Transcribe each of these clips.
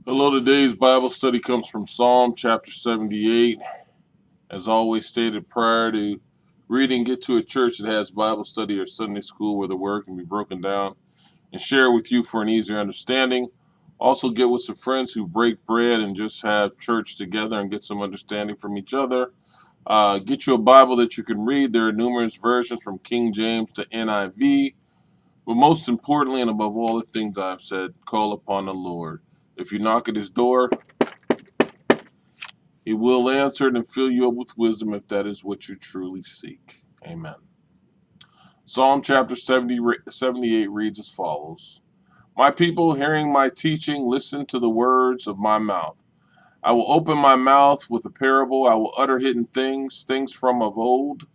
Hello, today's Bible study comes from Psalm chapter 78. As always stated prior to reading, get to a church that has Bible study or Sunday school where the word can be broken down and share with you for an easier understanding. Also, get with some friends who break bread and just have church together and get some understanding from each other. Get you a Bible that you can read. There are numerous versions from King James to NIV. But most importantly, and above all the things I've said, call upon the Lord. If you knock at his door, he will answer it and fill you up with wisdom if that is what you truly seek. Amen. Psalm chapter 78 reads as follows. My people, hearing my teaching, listen to the words of my mouth. I will open my mouth with a parable. I will utter hidden things, things from of old,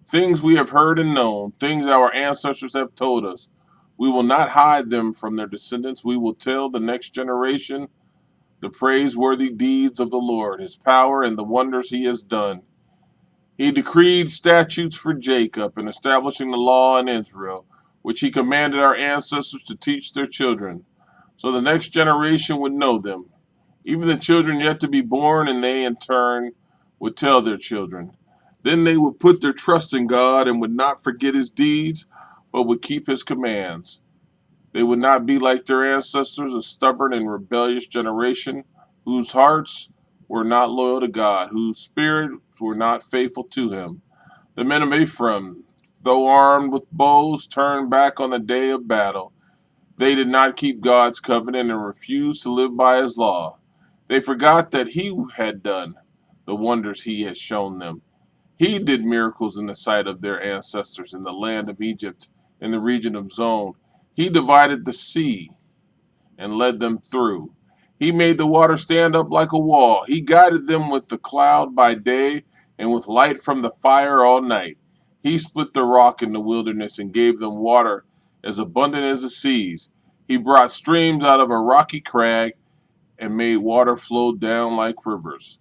things we have heard and known, things our ancestors have told us. We will not hide them from their descendants. We will tell the next generation the praiseworthy deeds of the Lord, his power, and the wonders he has done. He decreed statutes for Jacob and establishing the law in Israel, which he commanded our ancestors to teach their children, so the next generation would know them, even the children yet to be born, and they in turn would tell their children. Then they would put their trust in God and would not forget his deeds, but would keep his commands. They would not be like their ancestors, a stubborn and rebellious generation, whose hearts were not loyal to God, whose spirits were not faithful to him. The men of Ephraim, though armed with bows, turned back on the day of battle. They did not keep God's covenant and refused to live by his law. They forgot that he had done the wonders he had shown them. He did miracles in the sight of their ancestors in the land of Egypt, in the region of Zon. He divided the sea and led them through. He made the water stand up like a wall. He guided them with the cloud by day and with light from the fire all night. He split the rock in the wilderness and gave them water as abundant as the seas. He brought streams out of a rocky crag and made water flow down like rivers.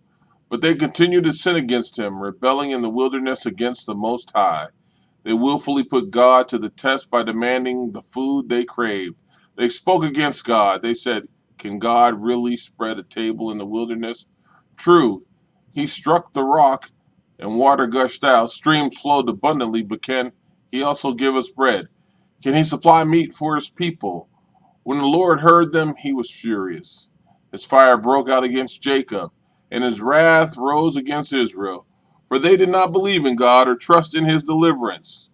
But they continued to sin against him, rebelling in the wilderness against the Most High. They willfully put God to the test by demanding the food they craved. They spoke against God. They said, can God really spread a table in the wilderness? True, he struck the rock and water gushed out. Streams flowed abundantly, but can he also give us bread? Can he supply meat for his people? When the Lord heard them, he was furious. His fire broke out against Jacob, and his wrath rose against Israel, for they did not believe in God or trust in his deliverance.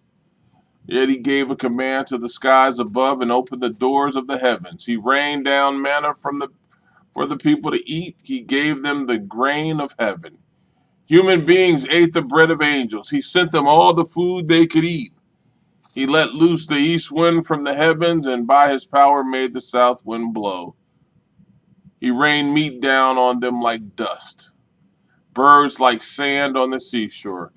Yet he gave a command to the skies above and opened the doors of the heavens. He rained down manna for the people to eat. He gave them the grain of heaven. Human beings ate the bread of angels. He sent them all the food they could eat. He let loose the east wind from the heavens, and by his power made the south wind blow. He rained meat down on them like dust, birds like sand on the seashore.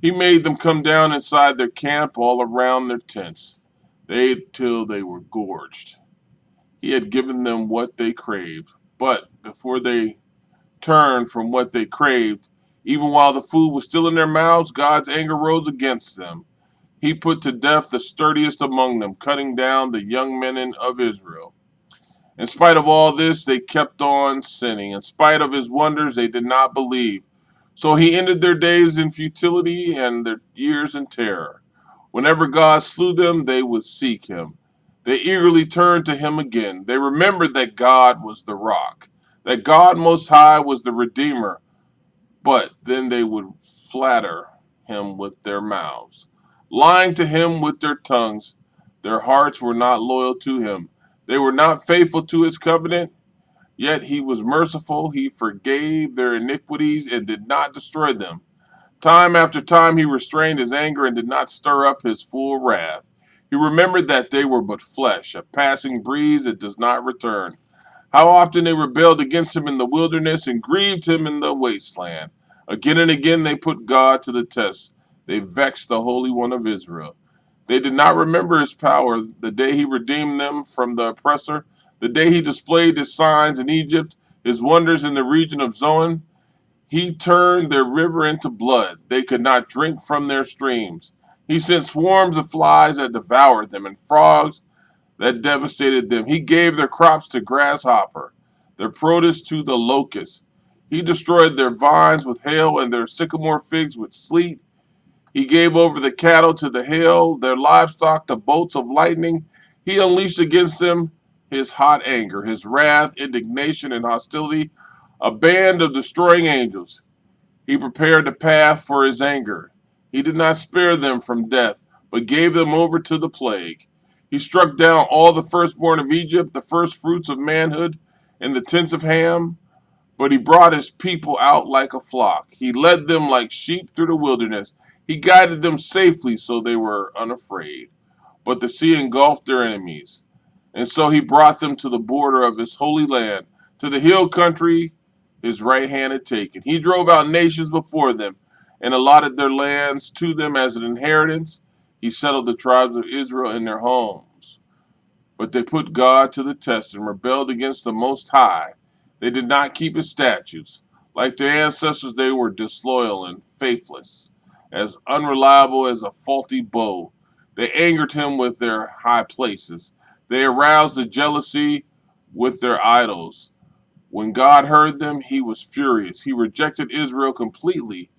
He made them come down inside their camp all around their tents. They ate till they were gorged. He had given them what they craved, but before they turned from what they craved, even while the food was still in their mouths, God's anger rose against them. He put to death the sturdiest among them, cutting down the young men of Israel. In spite of all this, they kept on sinning. In spite of his wonders, they did not believe. So he ended their days in futility and their years in terror. Whenever God slew them, they would seek him. They eagerly turned to him again. They remembered that God was the rock, that God Most High was the Redeemer. But then they would flatter him with their mouths, lying to him with their tongues. Their hearts were not loyal to him. They were not faithful to his covenant. Yet he was merciful. He forgave their iniquities and did not destroy them. Time after time he restrained his anger and did not stir up his full wrath. He remembered that they were but flesh, a passing breeze that does not return. How often they rebelled against him in the wilderness and grieved him in the wasteland. Again and again they put God to the test. They vexed the Holy One of Israel. They did not remember his power, the day he redeemed them from the oppressor, the day he displayed his signs in Egypt, his wonders in the region of Zoan. He turned their river into blood. They could not drink from their streams. He sent swarms of flies that devoured them and frogs that devastated them. He gave their crops to grasshopper. their produce to the locust. He destroyed their vines with hail and their sycamore figs with sleet. He gave over the cattle to the hail, their livestock to bolts of lightning. He unleashed against them his hot anger, his wrath, indignation, and hostility, a band of destroying angels. He prepared the path for his anger. He did not spare them from death, but gave them over to the plague. He struck down all the firstborn of Egypt, the first fruits of manhood, in the tents of Ham. But he brought his people out like a flock. He led them like sheep through the wilderness. He guided them safely so they were unafraid. But the sea engulfed their enemies. And so he brought them to the border of his holy land, to the hill country his right hand had taken. He drove out nations before them and allotted their lands to them as an inheritance. He settled the tribes of Israel in their homes. But they put God to the test and rebelled against the Most High. They did not keep his statutes. Like their ancestors, they were disloyal and faithless, as unreliable as a faulty bow. They angered him with their high places. They aroused the jealousy with their idols. When God heard them, he was furious. He rejected Israel completely.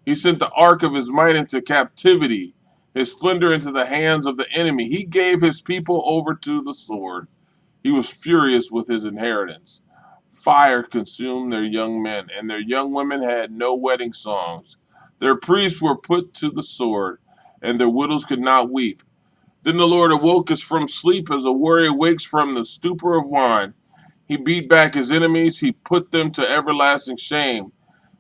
He sent the ark of his might into captivity, his splendor into the hands of the enemy. He gave his people over to the sword. He was furious with his inheritance. Fire consumed their young men, and their young women had no wedding songs. Their priests were put to the sword, and their widows could not weep. Then the Lord awoke us from sleep as a warrior wakes from the stupor of wine. He beat back his enemies. He put them to everlasting shame.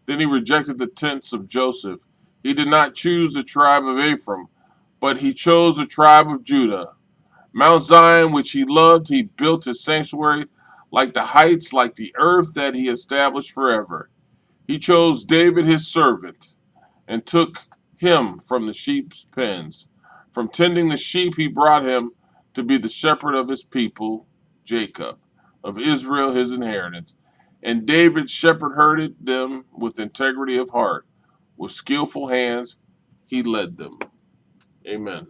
Then he rejected the tents of Joseph. He did not choose the tribe of Ephraim, but he chose the tribe of Judah. Mount Zion, which he loved, he built his sanctuary, like the heights, like the earth that he established forever. He chose David his servant and took him from the sheep's pens. From tending the sheep, he brought him to be the shepherd of his people, Jacob, of Israel his inheritance. And David shepherd herded them with integrity of heart. With skillful hands, he led them. Amen.